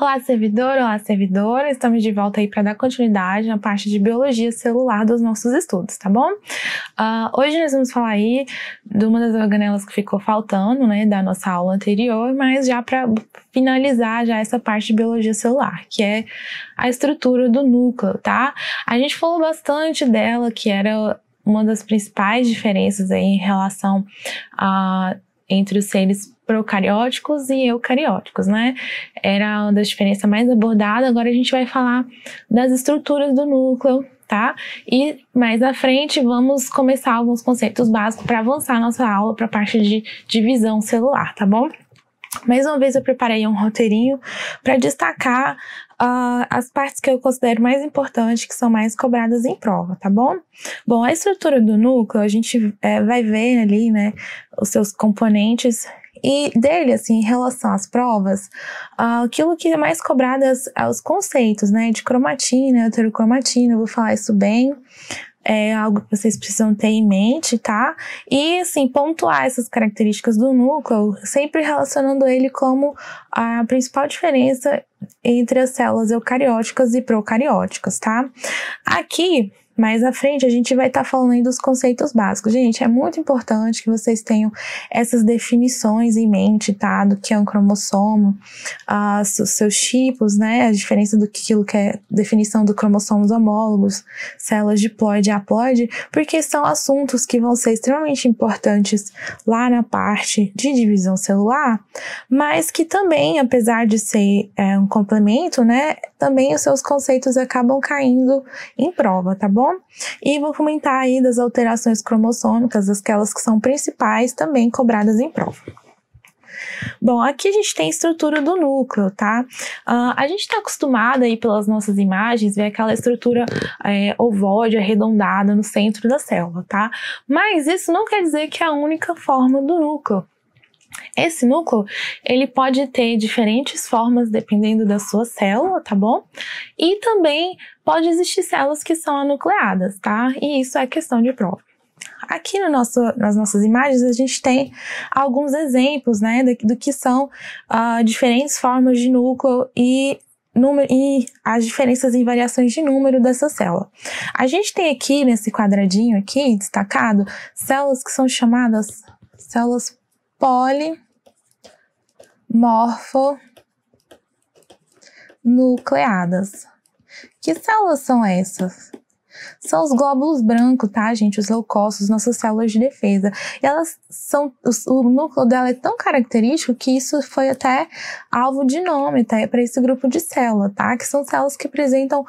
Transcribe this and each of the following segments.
Olá, servidor! Olá, servidora! Estamos de volta aí para dar continuidade na parte de biologia celular dos nossos estudos, tá bom? Hoje nós vamos falar aí de uma das organelas que ficou faltando, né, da nossa aula anterior, mas já para finalizar já essa parte de biologia celular, que é a estrutura do núcleo, tá? A gente falou bastante dela, que era uma das principais diferenças aí em relação entre os seres procarióticos e eucarióticos, né? Era uma das diferenças mais abordadas. Agora a gente vai falar das estruturas do núcleo, tá? E mais à frente vamos começar alguns conceitos básicos para avançar nossa aula para a parte de divisão celular, tá bom? Mais uma vez eu preparei um roteirinho para destacar as partes que eu considero mais importantes, que são mais cobradas em prova, tá bom? Bom, a estrutura do núcleo, a gente vai ver ali, né, os seus componentes e dele, assim, em relação às provas, aquilo que é mais cobrado é os conceitos, né, de cromatina, heterocromatina, eu vou falar isso bem. É algo que vocês precisam ter em mente, tá? E, assim, pontuar essas características do núcleo, sempre relacionando ele como a principal diferença entre as células eucarióticas e procarióticas, tá? Aqui, mais à frente, a gente vai estar falando aí dos conceitos básicos. Gente, é muito importante que vocês tenham essas definições em mente, tá? Do que é um cromossomo, os seus tipos, né? A diferença do que é definição do cromossomos homólogos, células diploide e haploide, porque são assuntos que vão ser extremamente importantes lá na parte de divisão celular, mas que também, apesar de ser um complemento, né? Também os seus conceitos acabam caindo em prova, tá bom? E vou comentar aí das alterações cromossômicas, aquelas que são principais, também cobradas em prova. Bom, aqui a gente tem a estrutura do núcleo, tá? A gente está acostumado aí pelas nossas imagens, ver aquela estrutura ovoide, arredondada no centro da célula, tá? Mas isso não quer dizer que é a única forma do núcleo. Esse núcleo, ele pode ter diferentes formas dependendo da sua célula, tá bom? E também pode existir células que são anucleadas, tá? E isso é questão de prova. Aqui nas nossas imagens a gente tem alguns exemplos, né, do que são diferentes formas de núcleo e as diferenças em variações de número dessa célula. A gente tem aqui nesse quadradinho aqui destacado células que são chamadas células polimorfonucleadas. Que células são essas? São os glóbulos brancos, tá, gente? Os leucócitos, nossas células de defesa. E elas são, o núcleo dela é tão característico que isso foi até alvo de nome, tá? Para esse grupo de célula, tá? Que são células que apresentam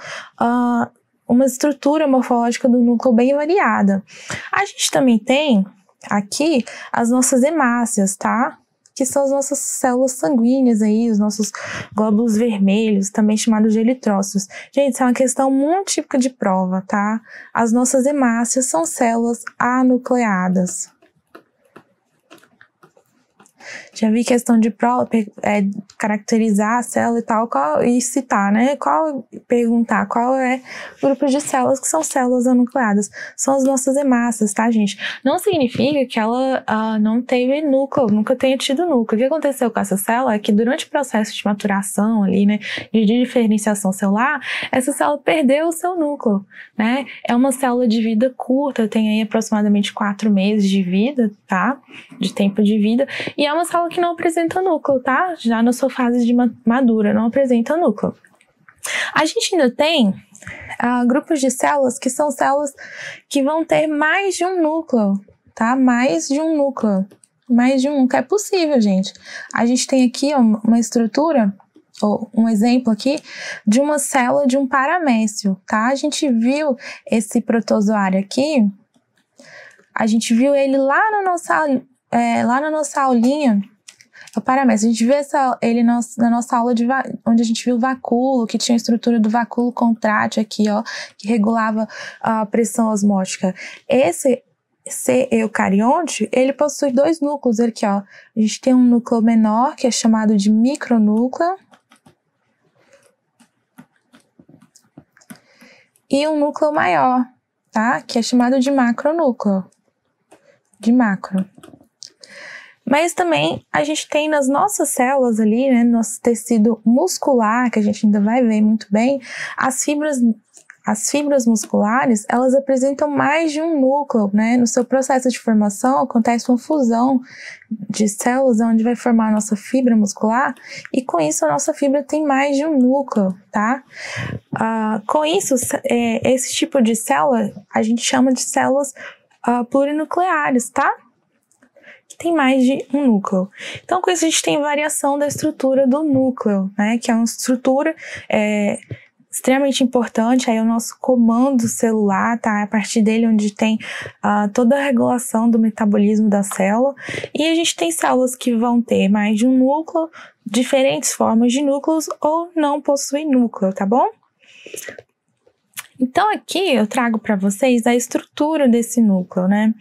uma estrutura morfológica do núcleo bem variada. A gente também tem aqui as nossas hemácias, tá? Que são as nossas células sanguíneas aí, os nossos glóbulos vermelhos, também chamados de eritrócitos. Gente, isso é uma questão muito típica de prova, tá? As nossas hemácias são células anucleadas. Já vi questão de prova, caracterizar a célula e tal, e citar, né? Perguntar qual é o grupo de células que são células anucleadas. São as nossas hemácias, tá, gente? Não significa que ela não teve núcleo, nunca tenha tido núcleo. O que aconteceu com essa célula é que durante o processo de maturação ali, né, de diferenciação celular, essa célula perdeu o seu núcleo, né? É uma célula de vida curta, tem aí aproximadamente 4 meses de vida, tá? De tempo de vida, e é uma célula que não apresenta núcleo, tá? Já na sua fase de madura, não apresenta núcleo. A gente ainda tem grupos de células que são células que vão ter mais de um núcleo, tá? Mais de um núcleo. É possível, gente. A gente tem aqui uma estrutura, ou um exemplo aqui, de uma célula de um paramécio, tá? A gente viu esse protozoário aqui, a gente viu ele lá na nossa aulinha, o paramécio. A gente viu ele na nossa aula onde a gente viu o vacúolo, que tinha a estrutura do vacúolo contrátil aqui, ó, que regulava a pressão osmótica. Esse eucarionte, ele possui 2 núcleos aqui, ó. A gente tem um núcleo menor, que é chamado de micronúcleo, e um núcleo maior, tá? Que é chamado de macronúcleo. De macro. Mas também a gente tem nas nossas células ali, né, nosso tecido muscular, que a gente ainda vai ver muito bem, as fibras musculares, elas apresentam mais de um núcleo, né? No seu processo de formação, acontece uma fusão de células onde vai formar a nossa fibra muscular e com isso a nossa fibra tem mais de um núcleo, tá? Com isso, esse tipo de célula a gente chama de células plurinucleares, tá? Que tem mais de um núcleo. Então, com isso a gente tem variação da estrutura do núcleo, né? Que é uma estrutura extremamente importante, aí é o nosso comando celular, tá? É a partir dele onde tem toda a regulação do metabolismo da célula. E a gente tem células que vão ter mais de um núcleo, diferentes formas de núcleos ou não possuem núcleo, tá bom? Então aqui eu trago para vocês a estrutura desse núcleo, né?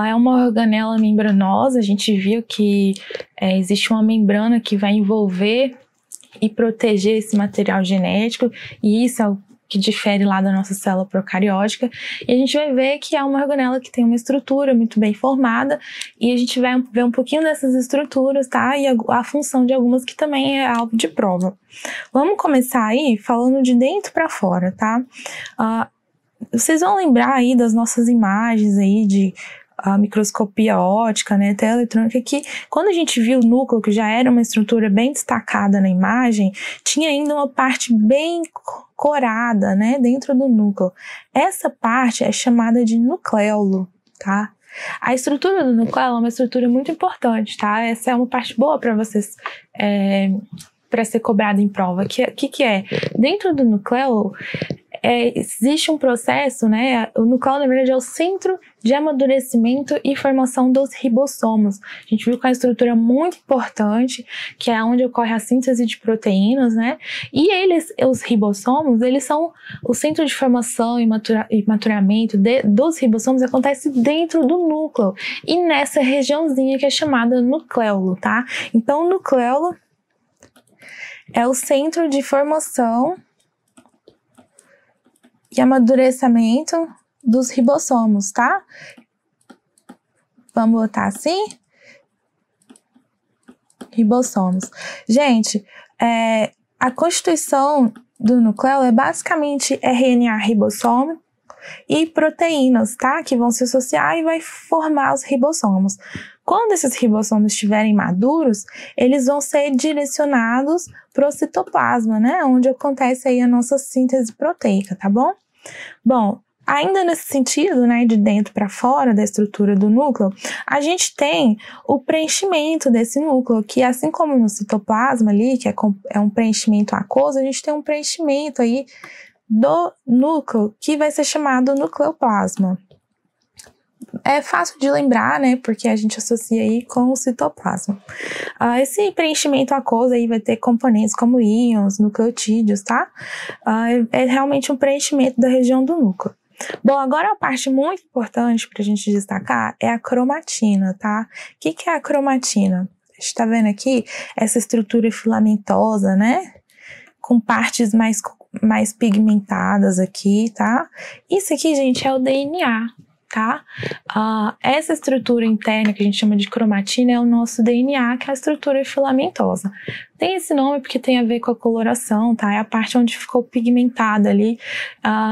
É uma organela membranosa, a gente viu que existe uma membrana que vai envolver e proteger esse material genético, e isso é o que difere lá da nossa célula procariótica, e a gente vai ver que é uma organela que tem uma estrutura muito bem formada, e a gente vai ver um pouquinho dessas estruturas, tá? E a função de algumas que também é alvo de prova. Vamos começar aí falando de dentro para fora, tá? Vocês vão lembrar aí das nossas imagens aí de a microscopia óptica, né, até eletrônica, que quando a gente viu o núcleo, que já era uma estrutura bem destacada na imagem, tinha ainda uma parte bem corada, né, dentro do núcleo. Essa parte é chamada de nucleolo, tá? A estrutura do núcleo é uma estrutura muito importante, tá? Essa é uma parte boa para vocês, para ser cobrada em prova. Que é? Dentro do nucleolo, existe um processo, né? O núcleo, na verdade, é o centro de amadurecimento e formação dos ribossomos. A gente viu que é uma estrutura muito importante, que é onde ocorre a síntese de proteínas, né? E os ribossomos, eles são o centro de formação e maturamento dos ribossomos acontece dentro do núcleo e nessa regiãozinha que é chamada nucleolo, tá? Então, o nucleolo é o centro de formação e amadurecimento dos ribossomos, tá? Vamos botar assim? Ribossomos. Gente, a constituição do núcleo é basicamente RNA ribossomo e proteínas, tá? Que vão se associar e vai formar os ribossomos. Quando esses ribossomos estiverem maduros, eles vão ser direcionados para o citoplasma, né? Onde acontece aí a nossa síntese proteica, tá bom? Bom, ainda nesse sentido, né, de dentro para fora da estrutura do núcleo, a gente tem o preenchimento desse núcleo, que assim como no citoplasma ali, que é um preenchimento aquoso, a gente tem um preenchimento aí do núcleo, que vai ser chamado nucleoplasma. É fácil de lembrar, né, porque a gente associa aí com o citoplasma. Esse preenchimento aquoso aí vai ter componentes como íons, nucleotídeos, tá? É realmente um preenchimento da região do núcleo. Bom, agora a parte muito importante para a gente destacar é a cromatina, tá? O que é a cromatina? A gente tá vendo aqui essa estrutura filamentosa, né? Com partes mais pigmentadas aqui, tá? Isso aqui, gente, é o DNA. Tá? Essa estrutura interna que a gente chama de cromatina é o nosso DNA, que é a estrutura filamentosa. Tem esse nome porque tem a ver com a coloração, tá? É a parte onde ficou pigmentada ali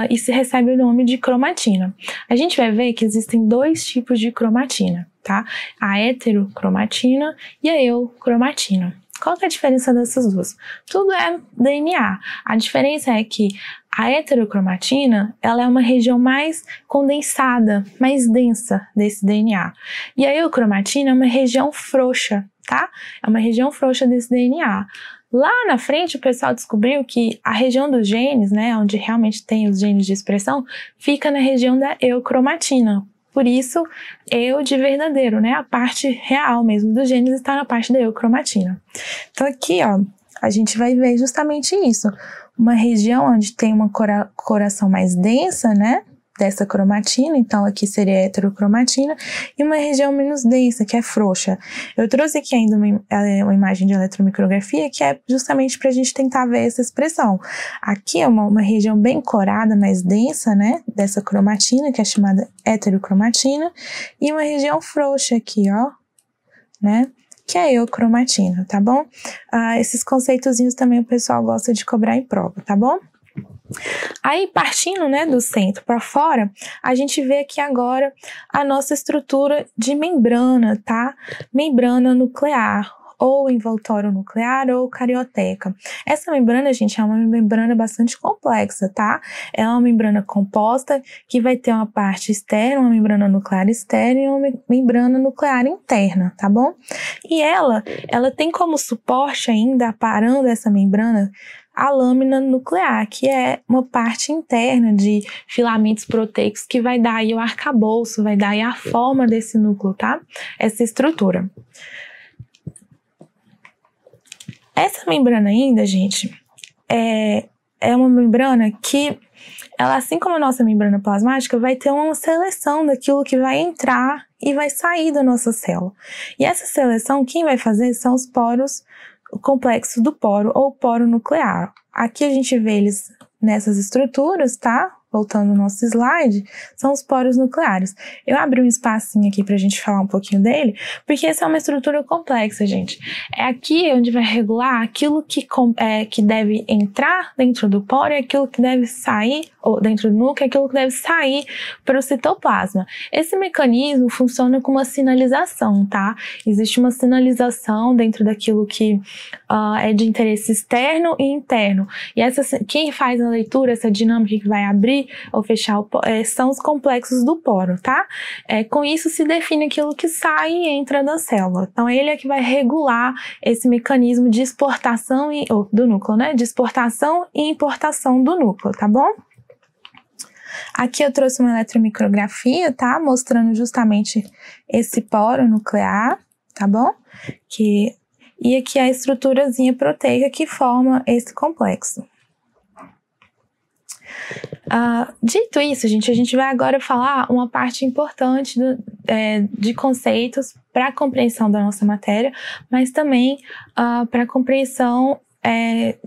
e se recebe o nome de cromatina. A gente vai ver que existem dois tipos de cromatina, tá? A heterocromatina e a eucromatina. Qual que é a diferença dessas duas? Tudo é DNA. A diferença é que a heterocromatina, ela é uma região mais condensada, mais densa desse DNA. E a eucromatina é uma região frouxa, tá? É uma região frouxa desse DNA. Lá na frente, o pessoal descobriu que a região dos genes, né, onde realmente tem os genes de expressão, fica na região da eucromatina. Por isso, eu de verdadeiro, né? A parte real mesmo dos genes está na parte da eucromatina. Então aqui, ó, a gente vai ver justamente isso. Uma região onde tem uma coloração mais densa, né? Dessa cromatina, então aqui seria a heterocromatina, e uma região menos densa, que é frouxa. Eu trouxe aqui ainda uma imagem de eletromicrografia, que é justamente para a gente tentar ver essa expressão. Aqui é uma região bem corada, mais densa, né, dessa cromatina, que é chamada heterocromatina, e uma região frouxa aqui, ó, né? Que é a eocromatina, tá bom? Esses conceitozinhos também o pessoal gosta de cobrar em prova, tá bom? Aí, partindo, né, do centro para fora, a gente vê aqui agora a nossa estrutura de membrana, tá? Membrana nuclear, ou envoltório nuclear, ou carioteca. Essa membrana, gente, é uma membrana bastante complexa, tá? É uma membrana composta que vai ter uma parte externa, uma membrana nuclear externa e uma membrana nuclear interna, tá bom? E ela tem como suporte ainda, parando essa membrana, a lâmina nuclear, que é uma parte interna de filamentos proteicos que vai dar aí o arcabouço, vai dar aí a forma desse núcleo, tá? Essa estrutura. Essa membrana ainda, gente, é uma membrana que, ela, assim como a nossa membrana plasmática, vai ter uma seleção daquilo que vai entrar e vai sair da nossa célula. E essa seleção, quem vai fazer são os poros, o complexo do poro ou poro nuclear. Aqui a gente vê eles nessas estruturas, tá? Voltando ao nosso slide, são os poros nucleares. Eu abri um espacinho aqui pra gente falar um pouquinho dele, porque essa é uma estrutura complexa, gente. É aqui onde vai regular aquilo que deve entrar dentro do poro e aquilo que deve sair, ou dentro do núcleo, aquilo que deve sair para o citoplasma. Esse mecanismo funciona com uma sinalização, tá? Existe uma sinalização dentro daquilo que é de interesse externo e interno. E quem faz a leitura, essa dinâmica que vai abrir ou fechar são os complexos do poro, tá? Com isso se define aquilo que sai e entra da célula. Então ele é que vai regular esse mecanismo de exportação do núcleo, né? De exportação e importação do núcleo, tá bom? Aqui eu trouxe uma eletromicrografia, tá? Mostrando justamente esse poro nuclear, tá bom? E aqui a estruturazinha proteica que forma esse complexo. Dito isso, gente, a gente vai agora falar uma parte importante de conceitos para a compreensão da nossa matéria, mas também para a compreensão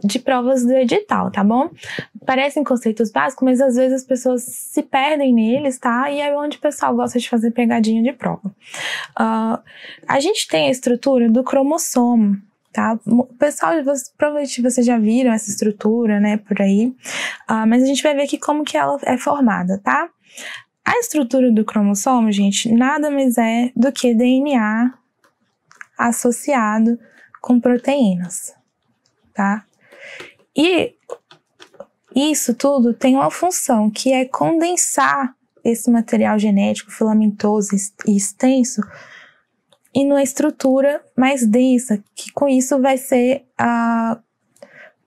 de provas do edital, tá bom? Parecem conceitos básicos, mas às vezes as pessoas se perdem neles, tá? E é onde o pessoal gosta de fazer pegadinha de prova. A gente tem a estrutura do cromossomo, tá? Pessoal, provavelmente vocês já viram essa estrutura, né, por aí, mas a gente vai ver aqui como que ela é formada, tá? A estrutura do cromossomo, gente, nada mais é do que DNA associado com proteínas, tá? E isso tudo tem uma função, que é condensar esse material genético filamentoso e extenso e numa estrutura mais densa, que com isso vai ser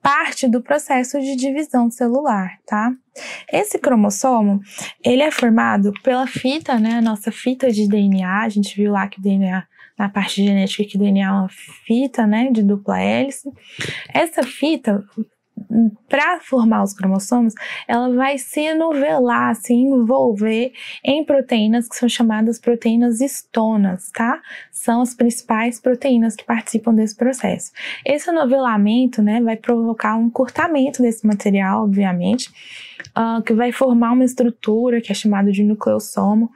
parte do processo de divisão celular, tá? Esse cromossomo, ele é formado pela fita, né, a nossa fita de DNA, a gente viu lá que DNA, na parte genética, que DNA é uma fita, né, de dupla hélice. Essa fita, para formar os cromossomos, ela vai se enovelar, se envolver em proteínas que são chamadas proteínas histonas, tá? São as principais proteínas que participam desse processo. Esse enovelamento, né, vai provocar um encurtamento desse material, obviamente, que vai formar uma estrutura que é chamada de nucleossomo.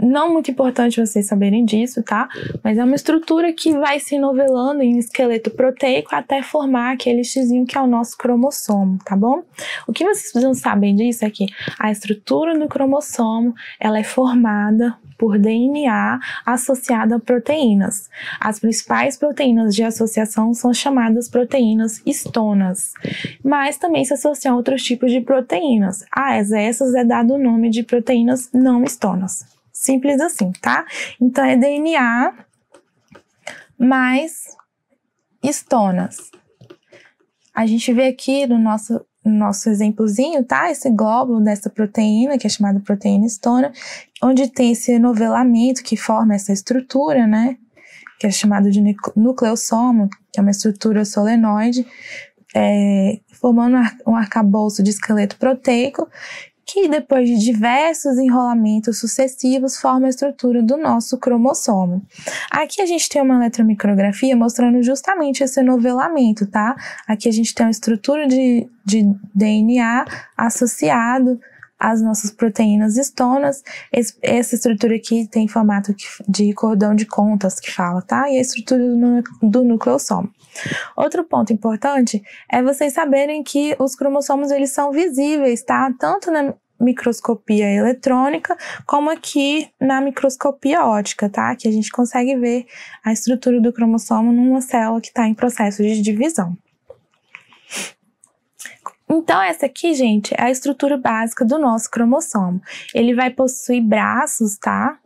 Não muito importante vocês saberem disso, tá? Mas é uma estrutura que vai se enovelando em esqueleto proteico até formar aquele xizinho que é o nosso cromossomo, tá bom? O que vocês precisam saber disso é que a estrutura do cromossomo, ela é formada por DNA associado a proteínas. As principais proteínas de associação são chamadas proteínas histonas, mas também se associam a outros tipos de proteínas. Essas é dado o nome de proteínas não histonas. Simples assim, tá? Então, é DNA mais histonas. A gente vê aqui no nosso exemplozinho, tá? Esse glóbulo dessa proteína, que é chamada proteína histona, onde tem esse enovelamento que forma essa estrutura, né? Que é chamado de nucleossomo, que é uma estrutura solenoide, formando um arcabouço de esqueleto proteico, que depois de diversos enrolamentos sucessivos forma a estrutura do nosso cromossomo. Aqui a gente tem uma eletromicrografia mostrando justamente esse enovelamento, tá? Aqui a gente tem uma estrutura de DNA associado as nossas proteínas histonas. Essa estrutura aqui tem formato de cordão de contas que fala, tá? E a estrutura do nucleossomo. Outro ponto importante é vocês saberem que os cromossomos, eles são visíveis, tá? Tanto na microscopia eletrônica, como aqui na microscopia óptica, tá? Que a gente consegue ver a estrutura do cromossomo numa célula que está em processo de divisão. Então, essa aqui, gente, é a estrutura básica do nosso cromossomo. Ele vai possuir braços, tá?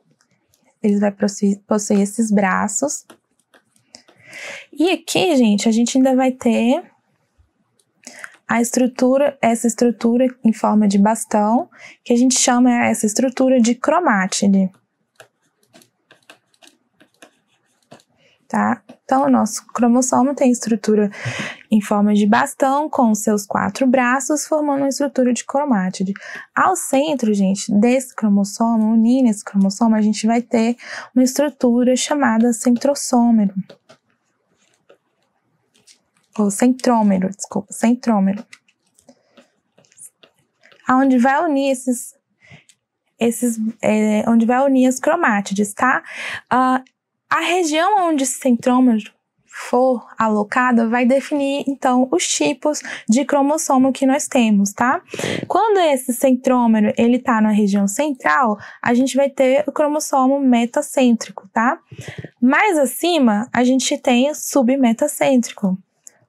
Ele vai possuir esses braços. E aqui, gente, a gente ainda vai ter essa estrutura em forma de bastão, que a gente chama essa estrutura de cromátide. Tá? Então, o nosso cromossomo tem estrutura em forma de bastão, com seus 4 braços, formando uma estrutura de cromátide. Ao centro, gente, desse cromossomo, unindo esse cromossomo, a gente vai ter uma estrutura chamada centrosômero. Ou centrômero, desculpa, centrômero. Onde vai unir onde vai unir as cromátides, tá? A região onde esse centrômero for alocada vai definir, então, os tipos de cromossomo que nós temos, tá? Quando esse centrômero, ele tá na região central, a gente vai ter o cromossomo metacêntrico, tá? Mais acima, a gente tem o submetacêntrico.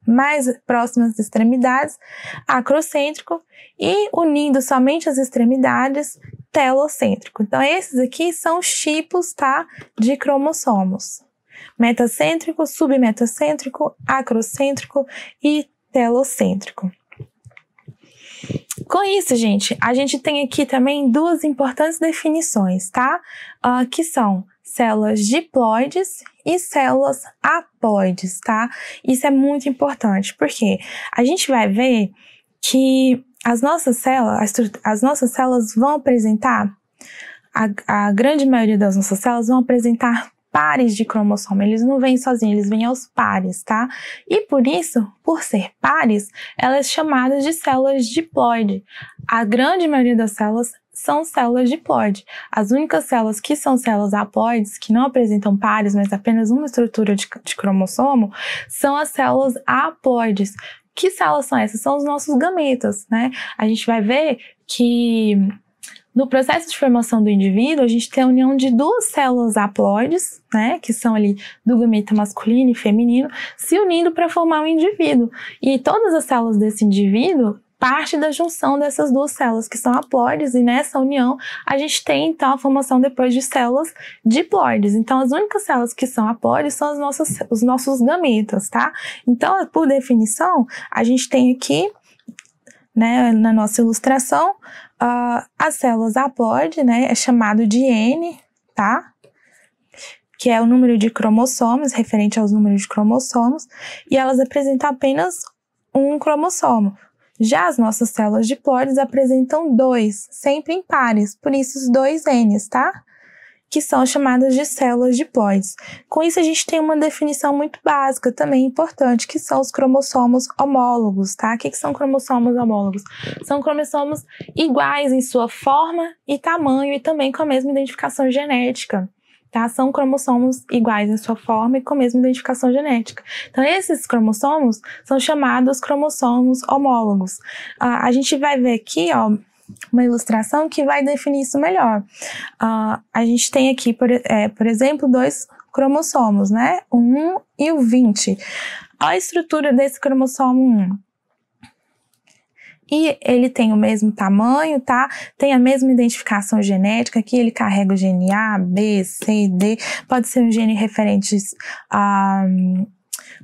Mais próximas às extremidades, acrocêntrico, e unindo somente as extremidades, telocêntrico. Então, esses aqui são os tipos, tá, de cromossomos. Metacêntrico, submetacêntrico, acrocêntrico e telocêntrico. Com isso, gente, a gente tem aqui também duas importantes definições, tá? Que são células diploides e células haploides, tá? Isso é muito importante, porque a gente vai ver que as nossas células vão apresentar, a grande maioria das nossas células vão apresentar pares de cromossomo, eles não vêm sozinhos, eles vêm aos pares, tá? E por isso, por ser pares, elas são chamadas de células diploide. A grande maioria das células são células diploide. As únicas células que são células haploides, que não apresentam pares, mas apenas uma estrutura de cromossomo, são as células haploides. Que células são essas? São os nossos gametas, né? A gente vai ver que no processo de formação do indivíduo, a gente tem a união de duas células haploides, né, que são ali do gameta masculino e feminino, se unindo para formar um indivíduo. E todas as células desse indivíduo parte da junção dessas duas células que são haploides, e nessa união a gente tem então a formação depois de células diploides. Então, as únicas células que são haploides são os nossos gametas, tá? Então, por definição, a gente tem aqui, né, na nossa ilustração, as células haploide, né, é chamado de N, tá? Que é o número de cromossomos, referente aos números de cromossomos, e elas apresentam apenas um cromossomo. Já as nossas células diploides apresentam 2, sempre em pares, por isso os 2 Ns, tá? Que são chamadas de células diploides. Com isso, a gente tem uma definição muito básica, também importante, que são os cromossomos homólogos, tá? O que são cromossomos homólogos? São cromossomos iguais em sua forma e tamanho e também com a mesma identificação genética, tá? São cromossomos iguais em sua forma e com a mesma identificação genética. Então, esses cromossomos são chamados cromossomos homólogos. A gente vai ver aqui, ó, uma ilustração que vai definir isso melhor. A gente tem aqui, por exemplo, 2 cromossomos, né? O 1 e o 20. Olha a estrutura desse cromossomo 1. E ele tem o mesmo tamanho, tá? Tem a mesma identificação genética. Aqui ele carrega o gene A, B, C, D. Pode ser um gene referente a,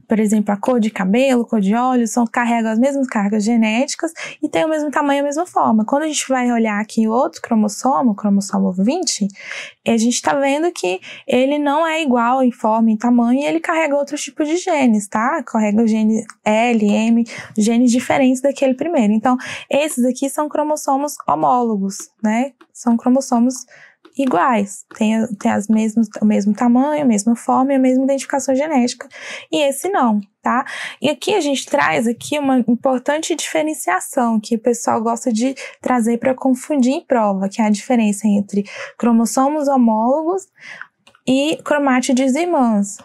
por exemplo, a cor de cabelo, cor de olhos, carregam as mesmas cargas genéticas e tem o mesmo tamanho, a mesma forma. Quando a gente vai olhar aqui o outro cromossomo, o cromossomo 20, a gente está vendo que ele não é igual em forma e tamanho e ele carrega outros tipos de genes, tá? Carrega o gene L, M, genes diferentes daquele primeiro. Então, esses aqui são cromossomos homólogos, né? São cromossomos iguais, tem o mesmo tamanho, a mesma forma e a mesma identificação genética, e esse não, tá? E aqui a gente traz aqui uma importante diferenciação que o pessoal gosta de trazer para confundir em prova, que é a diferença entre cromossomos homólogos e cromátides irmãs.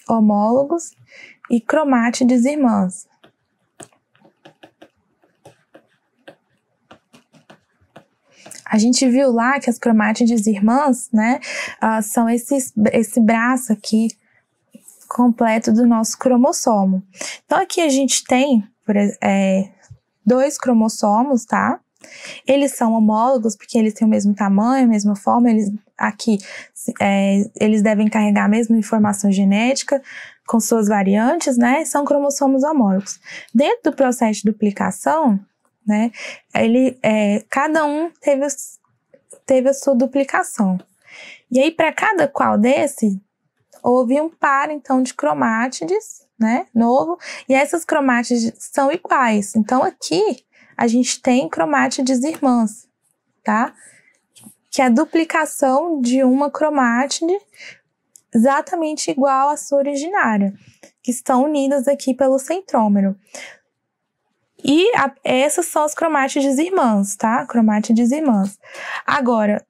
Homólogos e cromátides irmãs. A gente viu lá que as cromátides irmãs, né, são esse braço aqui completo do nosso cromossomo. Então, aqui a gente tem 2 cromossomos, tá? Eles são homólogos porque eles têm o mesmo tamanho, a mesma forma, eles devem carregar a mesma informação genética com suas variantes, né? São cromossomos homólogos. Dentro do processo de duplicação, né, cada um teve a sua duplicação. E aí, para cada qual desse, houve um par, então, de cromátides, né, novo, e essas cromátides são iguais. Então, aqui, a gente tem cromátides irmãs, tá? Que é a duplicação de uma cromátide exatamente igual à sua originária, que estão unidas aqui pelo centrômero. E essas são as cromátides irmãs, tá? Cromátides irmãs. Agora,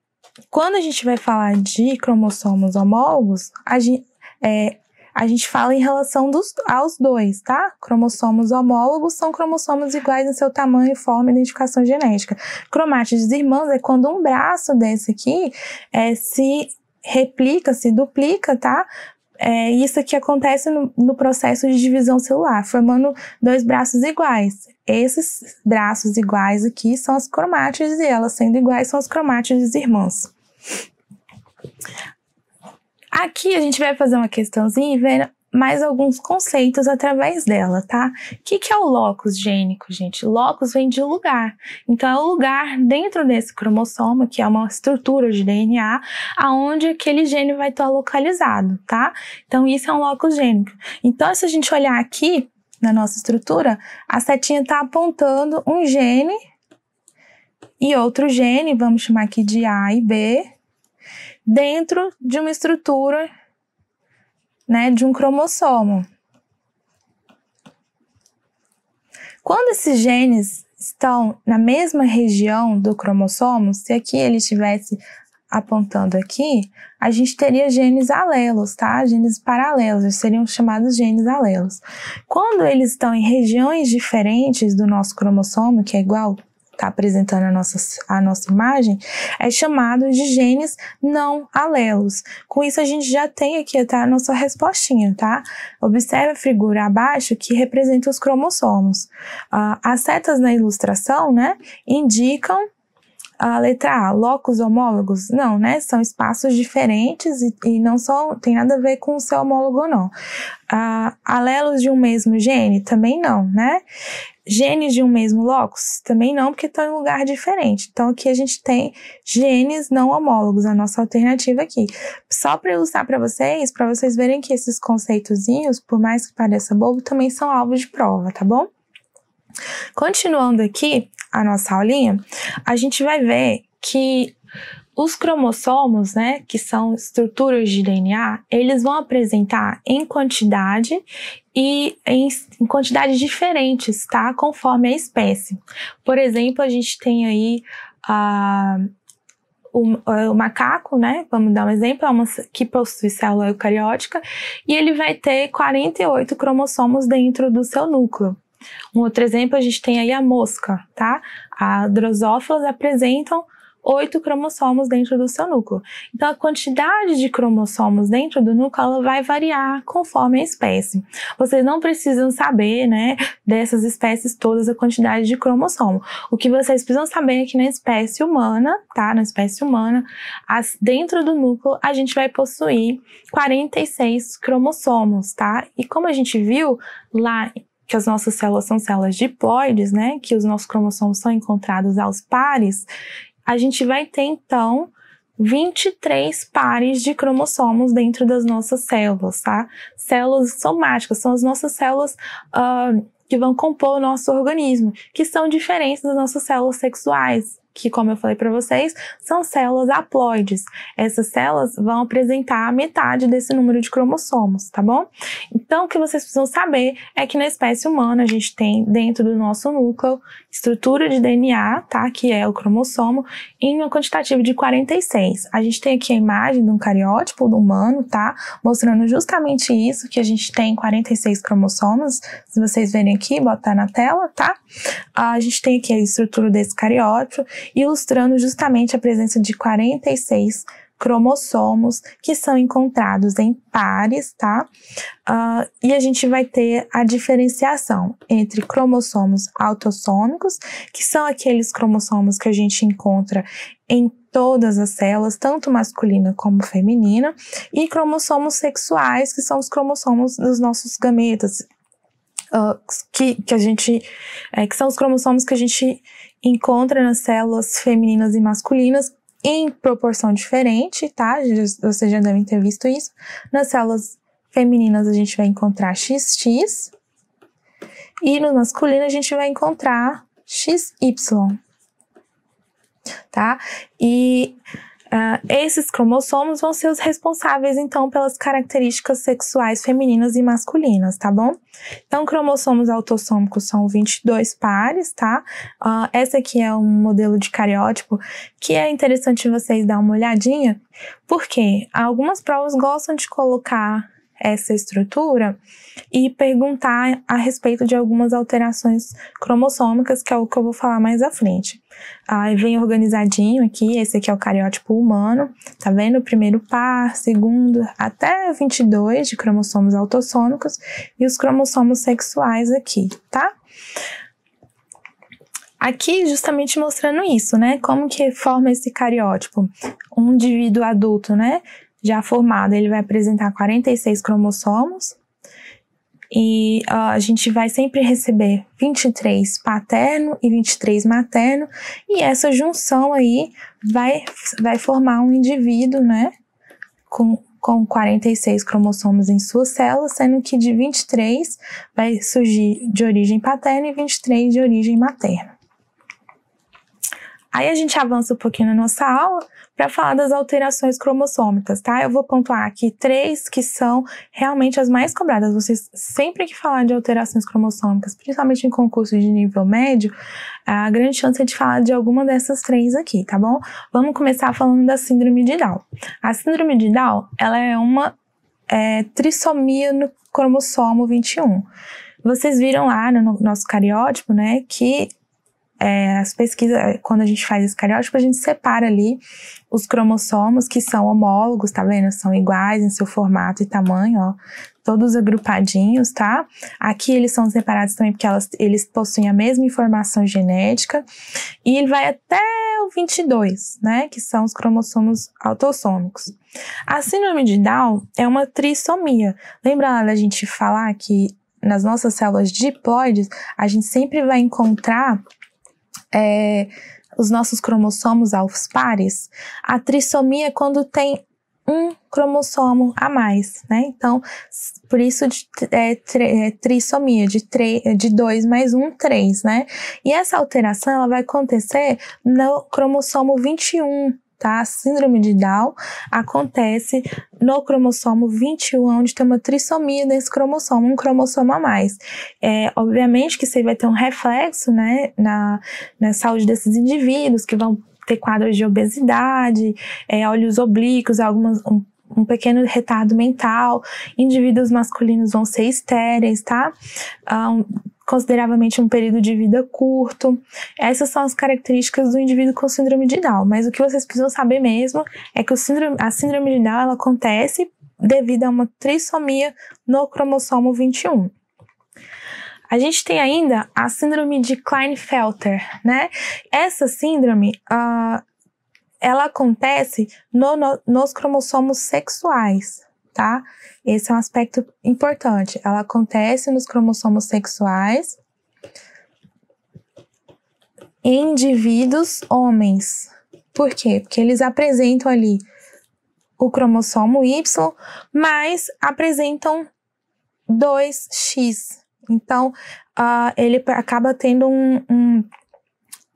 quando a gente vai falar de cromossomos homólogos, a gente fala em relação aos dois, tá? Cromossomos homólogos são cromossomos iguais em seu tamanho, forma e identificação genética. Cromátides irmãs é quando um braço desse aqui se replica, se duplica, tá? Isso aqui acontece no processo de divisão celular, formando 2 braços iguais. Esses braços iguais aqui são as cromátides e elas sendo iguais são as cromátides irmãs. Aqui a gente vai fazer uma questãozinha e ver mais alguns conceitos através dela, tá? O que é o locus gênico, gente? Locus vem de lugar. Então, é o lugar dentro desse cromossomo, que é uma estrutura de DNA, aonde aquele gene vai estar localizado, tá? Então, isso é um locus gênico. Então, se a gente olhar aqui na nossa estrutura, a setinha está apontando um gene e outro gene, vamos chamar aqui de A e B, dentro de uma estrutura, né, de um cromossomo. Quando esses genes estão na mesma região do cromossomo, se aqui ele estivesse apontando aqui, a gente teria genes alelos, tá? Genes paralelos, eles seriam chamados genes alelos. Quando eles estão em regiões diferentes do nosso cromossomo, que é igual está apresentando a nossa imagem, é chamado de genes não alelos. Com isso, a gente já tem aqui a nossa respostinha, tá? Observe a figura abaixo que representa os cromossomos. As setas na ilustração, né, indicam a letra A, locus homólogos? Não, né? São espaços diferentes e não tem nada a ver com o seu homólogo, não. Alelos de um mesmo gene? Também não, né? Genes de um mesmo locus? Também não, porque estão em lugar diferente. Então, aqui a gente tem genes não homólogos, a nossa alternativa aqui. Só para ilustrar para vocês verem que esses conceitozinhos, por mais que pareça bobo, também são alvo de prova, tá bom? Continuando aqui a nossa aulinha, a gente vai ver que os cromossomos, né, que são estruturas de DNA, eles vão apresentar em quantidade e em quantidades diferentes, tá? Conforme a espécie. Por exemplo, a gente tem aí o macaco, né? Vamos dar um exemplo, que possui célula eucariótica, e ele vai ter 48 cromossomos dentro do seu núcleo. Um outro exemplo, a gente tem aí a mosca, tá? A drosófilas apresentam 8 cromossomos dentro do seu núcleo. Então, a quantidade de cromossomos dentro do núcleo, ela vai variar conforme a espécie. Vocês não precisam saber, né, dessas espécies todas, a quantidade de cromossomo. O que vocês precisam saber é que na espécie humana, tá? Na espécie humana, dentro do núcleo, a gente vai possuir 46 cromossomos, tá? E como a gente viu lá, que as nossas células são células diploides, né, que os nossos cromossomos são encontrados aos pares, a gente vai ter, então, 23 pares de cromossomos dentro das nossas células, tá? Células somáticas são as nossas células que vão compor o nosso organismo, que são diferentes das nossas células sexuais. que, como eu falei para vocês, são células haploides. Essas células vão apresentar metade desse número de cromossomos, tá bom? Então, o que vocês precisam saber é que na espécie humana a gente tem dentro do nosso núcleo estrutura de DNA, tá? Que é o cromossomo, em uma quantitativa de 46. A gente tem aqui a imagem de um cariótipo do humano, tá? Mostrando justamente isso, que a gente tem 46 cromossomos. Se vocês verem aqui, botar na tela, tá? A gente tem aqui a estrutura desse cariótipo, ilustrando justamente a presença de 46 cromossomos que são encontrados em pares, tá? E a gente vai ter a diferenciação entre cromossomos autossômicos, que são aqueles cromossomos que a gente encontra em todas as células, tanto masculina como feminina, e cromossomos sexuais, que são os cromossomos dos nossos gametas, que são os cromossomos que a gente encontra nas células femininas e masculinas em proporção diferente, tá? Vocês já devem ter visto isso. Nas células femininas a gente vai encontrar XX e no masculino a gente vai encontrar XY, tá? E esses cromossomos vão ser os responsáveis, então, pelas características sexuais femininas e masculinas, tá bom? Então, cromossomos autossômicos são 22 pares, tá? Esse aqui é um modelo de cariótipo que é interessante vocês dar uma olhadinha, porque algumas provas gostam de colocar essa estrutura e perguntar a respeito de algumas alterações cromossômicas, que é o que eu vou falar mais à frente. Aí vem organizadinho aqui, esse aqui é o cariótipo humano, tá vendo? O primeiro par, segundo, até 22 de cromossomos autossômicos e os cromossomos sexuais aqui, tá? Aqui justamente mostrando isso, né? Como que forma esse cariótipo? Um indivíduo adulto, né? Já formado, ele vai apresentar 46 cromossomos e a gente vai sempre receber 23 paterno e 23 materno, e essa junção aí vai formar um indivíduo, né, com 46 cromossomos em suas células, sendo que de 23 vai surgir de origem paterna e 23 de origem materna. Aí a gente avança um pouquinho na nossa aula para falar das alterações cromossômicas, tá? Eu vou pontuar aqui 3 que são realmente as mais cobradas. Vocês, sempre que falar de alterações cromossômicas, principalmente em concursos de nível médio, a grande chance é de falar de alguma dessas 3 aqui, tá bom? Vamos começar falando da síndrome de Down. A síndrome de Down, ela é uma trissomia no cromossomo 21. Vocês viram lá no nosso cariótipo, né, que as pesquisas, quando a gente faz esse cariótipo, a gente separa ali os cromossomos que são homólogos, tá vendo? São iguais em seu formato e tamanho, ó, todos agrupadinhos, tá? Aqui eles são separados também porque eles possuem a mesma informação genética, e ele vai até o 22, né? Que são os cromossomos autossômicos. A síndrome de Down é uma trissomia. Lembra lá da gente falar que nas nossas células diploides, a gente sempre vai encontrar os nossos cromossomos aos pares? A trissomia é quando tem um cromossomo a mais, né? Então, por isso trissomia, de 2 mais 1, 3, né? E essa alteração, ela vai acontecer no cromossomo 21, tá? A síndrome de Down acontece no cromossomo 21, onde tem uma trissomia nesse cromossomo, um cromossomo a mais. Obviamente que isso aí vai ter um reflexo, né, na saúde desses indivíduos, que vão ter quadros de obesidade, olhos oblíquos, um pequeno retardo mental. Indivíduos masculinos vão ser estéreis, tá? Consideravelmente um período de vida curto. Essas são as características do indivíduo com síndrome de Down, mas o que vocês precisam saber mesmo é que a síndrome de Down, ela acontece devido a uma trissomia no cromossomo 21. A gente tem ainda a síndrome de Klinefelter, né? Essa síndrome, ela acontece nos cromossomos sexuais, tá? Esse é um aspecto importante. Ela acontece nos cromossomos sexuais em indivíduos homens. Por quê? Porque eles apresentam ali o cromossomo Y, mas apresentam 2X. Então, ele acaba tendo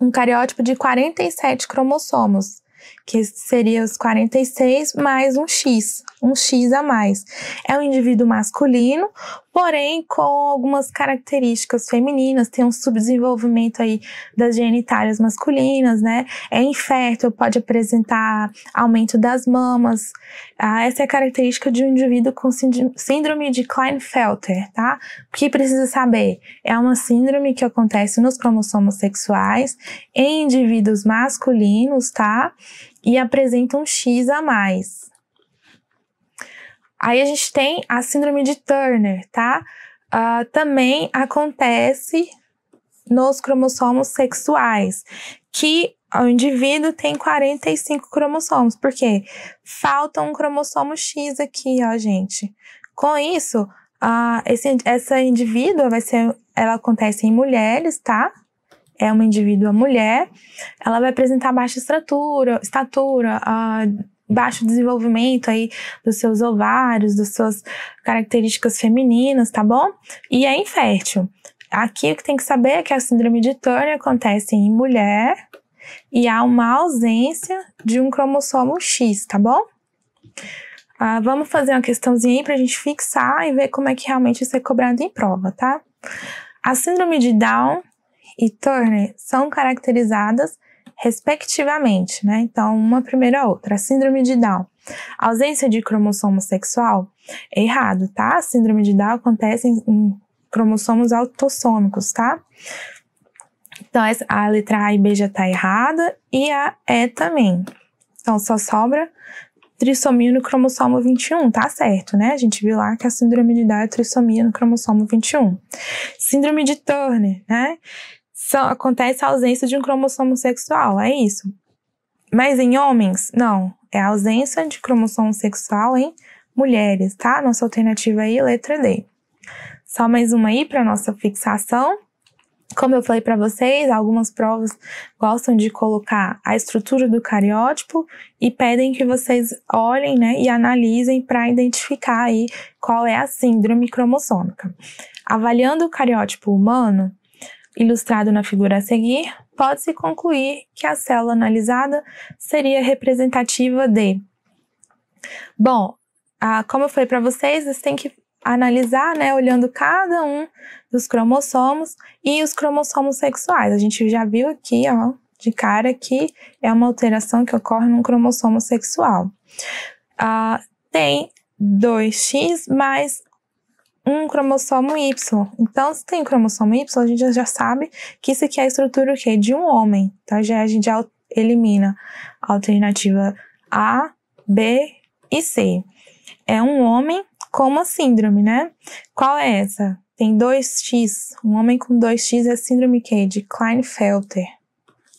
um cariótipo de 47 cromossomos, que seria os 46 mais um X a mais. É um indivíduo masculino, porém com algumas características femininas, tem um subdesenvolvimento aí das genitálias masculinas, né? É infértil, pode apresentar aumento das mamas. Essa é a característica de um indivíduo com síndrome de Klinefelter, tá? O que precisa saber? É uma síndrome que acontece nos cromossomos sexuais em indivíduos masculinos, tá? E apresenta um X a mais. Aí a gente tem a síndrome de Turner, tá? Também acontece nos cromossomos sexuais, que o indivíduo tem 45 cromossomos. Por quê? Falta um cromossomo X aqui, ó, gente. Com isso, essa indivídua ela acontece em mulheres, tá? É uma indivídua mulher, ela vai apresentar baixa estatura, baixo desenvolvimento aí dos seus ovários, das suas características femininas, tá bom? E é infértil. Aqui o que tem que saber é que a síndrome de Turner acontece em mulher e há uma ausência de um cromossomo X, tá bom? Vamos fazer uma questãozinha aí pra gente fixar e ver como é que realmente isso é cobrado em prova, tá? A síndrome de Down e Turner são caracterizadas respectivamente, né? Então, uma primeiro a outra. A síndrome de Down. A ausência de cromossomo sexual é errado, tá? A síndrome de Down acontece em cromossomos autossômicos, tá? Então, a letra A e B já tá errada e a E também. Então, só sobra trissomia no cromossomo 21, tá certo, né? A gente viu lá que a síndrome de Down é trissomia no cromossomo 21. Síndrome de Turner, né? Acontece a ausência de um cromossomo sexual, é isso. Mas em homens, não. É a ausência de cromossomo sexual em mulheres, tá? Nossa alternativa aí, letra D. Só mais uma aí para nossa fixação. Como eu falei para vocês, algumas provas gostam de colocar a estrutura do cariótipo e pedem que vocês olhem, né, e analisem para identificar aí qual é a síndrome cromossômica. Avaliando o cariótipo humano, ilustrado na figura a seguir, pode-se concluir que a célula analisada seria representativa de... Bom, como eu falei para vocês têm que analisar, né, olhando cada um dos cromossomos e os cromossomos sexuais. A gente já viu aqui, ó, de cara que é uma alteração que ocorre num cromossomo sexual. Tem 2X mais um cromossomo Y. Então, se tem cromossomo Y, a gente já sabe que isso aqui é a estrutura o quê? De um homem. Então, a gente já elimina a alternativa A, B e C. É um homem com uma síndrome, né? Qual é essa? Tem 2X. Um homem com 2X é síndrome quê? De Klinefelter.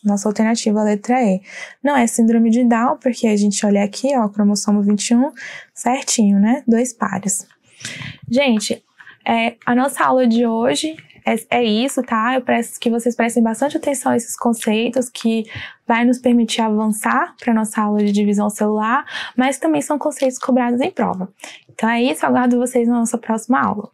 Nossa alternativa, a letra E. Não é síndrome de Down, porque a gente olha aqui, ó, cromossomo 21, certinho, né? 2 pares. Gente, a nossa aula de hoje é isso, tá? Eu peço que vocês prestem bastante atenção a esses conceitos que vai nos permitir avançar para a nossa aula de divisão celular, mas também são conceitos cobrados em prova. Então é isso, aguardo vocês na nossa próxima aula.